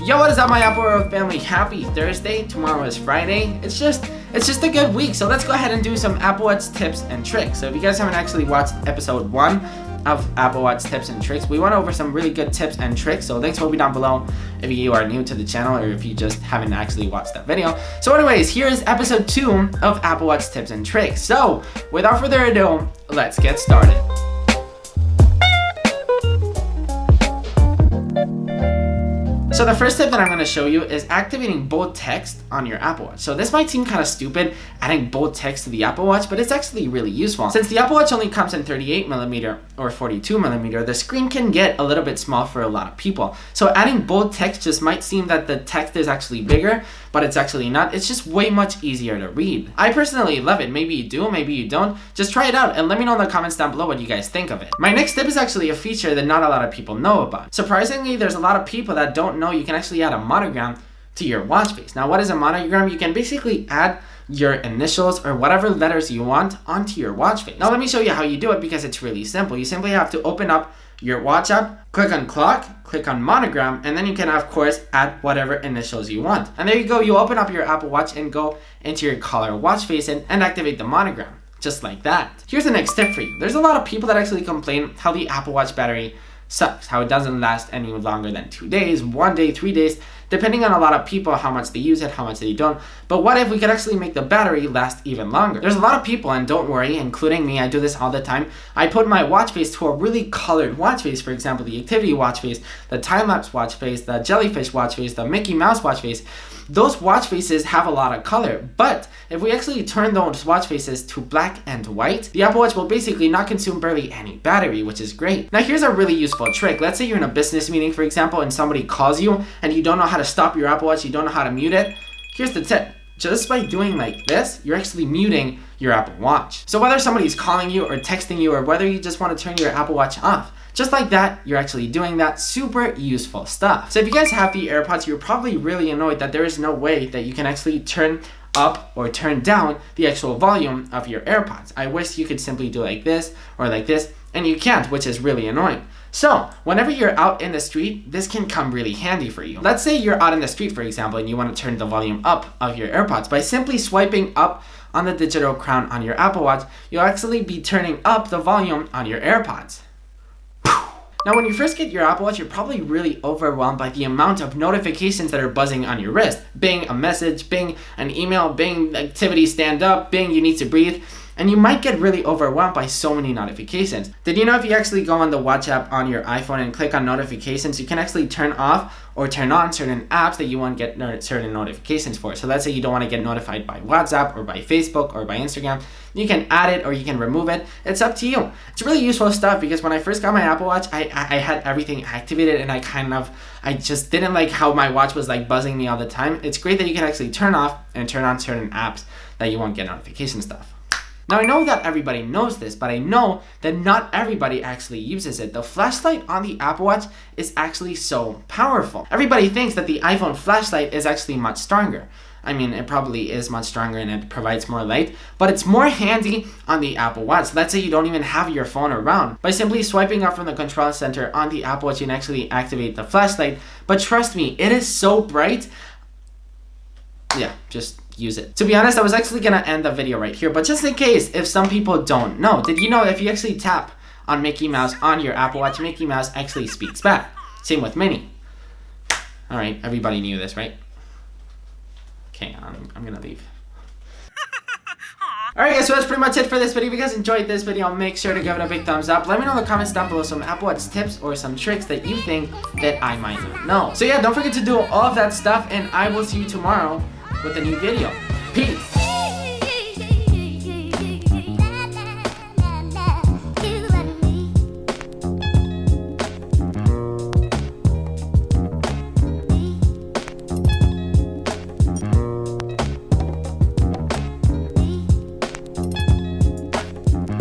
Yo, what is up, my Apple World family? Happy Thursday. Tomorrow is Friday. It's just a good week. So let's go ahead and do some Apple Watch tips and tricks. So if you guys haven't actually watched episode 1 of Apple Watch tips and tricks, we went over some really good tips and tricks. So links will be down below if you are new to the channel or if you just haven't actually watched that video. So anyways, here is episode 2 of Apple Watch tips and tricks. So without further ado, let's get started. So the first tip that I'm going to show you is activating bold text on your Apple Watch. So this might seem kind of stupid, adding bold text to the Apple Watch, but it's actually really useful. Since the Apple Watch only comes in 38mm or 42mm, the screen can get a little bit small for a lot of people. So adding bold text just might seem that the text is actually bigger, but it's actually not. It's just way much easier to read. I personally love it. Maybe you do, maybe you don't. Just try it out and let me know in the comments down below what you guys think of it. My next tip is actually a feature that not a lot of people know about. Surprisingly, there's a lot of people that don't know you can actually add a monogram to your watch face. Now, what is a monogram? You can basically add your initials or whatever letters you want onto your watch face. Now, let me show you how you do it because it's really simple. You simply have to open up your watch app, click on clock, click on monogram, and then you can, of course, add whatever initials you want. And there you go. You open up your Apple Watch and go into your collar watch face and activate the monogram, just like that. Here's the next tip for you. There's a lot of people that actually complain how the Apple Watch battery sucks, how it doesn't last any longer than 2 days, 1 day, 3 days, depending on a lot of people, how much they use it, how much they don't. But what if we could actually make the battery last even longer? There's a lot of people, and don't worry, including me, I do this all the time. I put my watch face to a really colored watch face, for example, the activity watch face, the time-lapse watch face, the jellyfish watch face, the Mickey Mouse watch face. Those watch faces have a lot of color, but if we actually turn those watch faces to black and white, the Apple Watch will basically not consume barely any battery, which is great. Now here's a really useful trick. Let's say you're in a business meeting, for example, and somebody calls you and you don't know how to stop your Apple Watch, you don't know how to mute it. Here's the tip. Just by doing like this, you're actually muting your Apple Watch. So whether somebody's calling you or texting you or whether you just want to turn your Apple Watch off, just like that, you're actually doing that. Super useful stuff. So if you guys have the AirPods, you're probably really annoyed that there is no way that you can actually turn up or turn down the actual volume of your AirPods. I wish you could simply do like this or like this, and you can't, which is really annoying. So whenever you're out in the street, this can come really handy for you. Let's say you're out in the street, for example, and you want to turn the volume up of your AirPods. By simply swiping up on the digital crown on your Apple Watch, you'll actually be turning up the volume on your AirPods. Now, when you first get your Apple Watch, you're probably really overwhelmed by the amount of notifications that are buzzing on your wrist. Bing, a message, bing, an email, bing, activity, stand up, bing, you need to breathe. And you might get really overwhelmed by so many notifications. Did you know if you actually go on the Watch app on your iPhone and click on notifications, you can actually turn off or turn on certain apps that you want to get certain notifications for. So let's say you don't want to get notified by WhatsApp or by Facebook or by Instagram. You can add it or you can remove it. It's up to you. It's really useful stuff because when I first got my Apple Watch, I had everything activated and I just didn't like how my watch was like buzzing me all the time. It's great that you can actually turn off and turn on certain apps that you won't get notification stuff. Now, I know that everybody knows this, but I know that not everybody actually uses it. The flashlight on the Apple Watch is actually so powerful. Everybody thinks that the iPhone flashlight is actually much stronger. I mean, it probably is much stronger and it provides more light, but it's more handy on the Apple Watch. Let's say you don't even have your phone around. By simply swiping up from the control center on the Apple Watch, you can actually activate the flashlight. But trust me, it is so bright. Yeah, just use it. To be honest, I was actually gonna end the video right here, but just in case, if some people don't know, did you know if you actually tap on Mickey Mouse on your Apple Watch, Mickey Mouse actually speaks back? Same with Minnie. All right, everybody knew this, right? Okay, I'm gonna leave. Alright guys, so that's pretty much it for this video. If you guys enjoyed this video, make sure to give it a big thumbs up. Let me know in the comments down below some Apple Watch tips or some tricks that you think that I might not know. So yeah, don't forget to do all of that stuff, and I will see you tomorrow with a new video.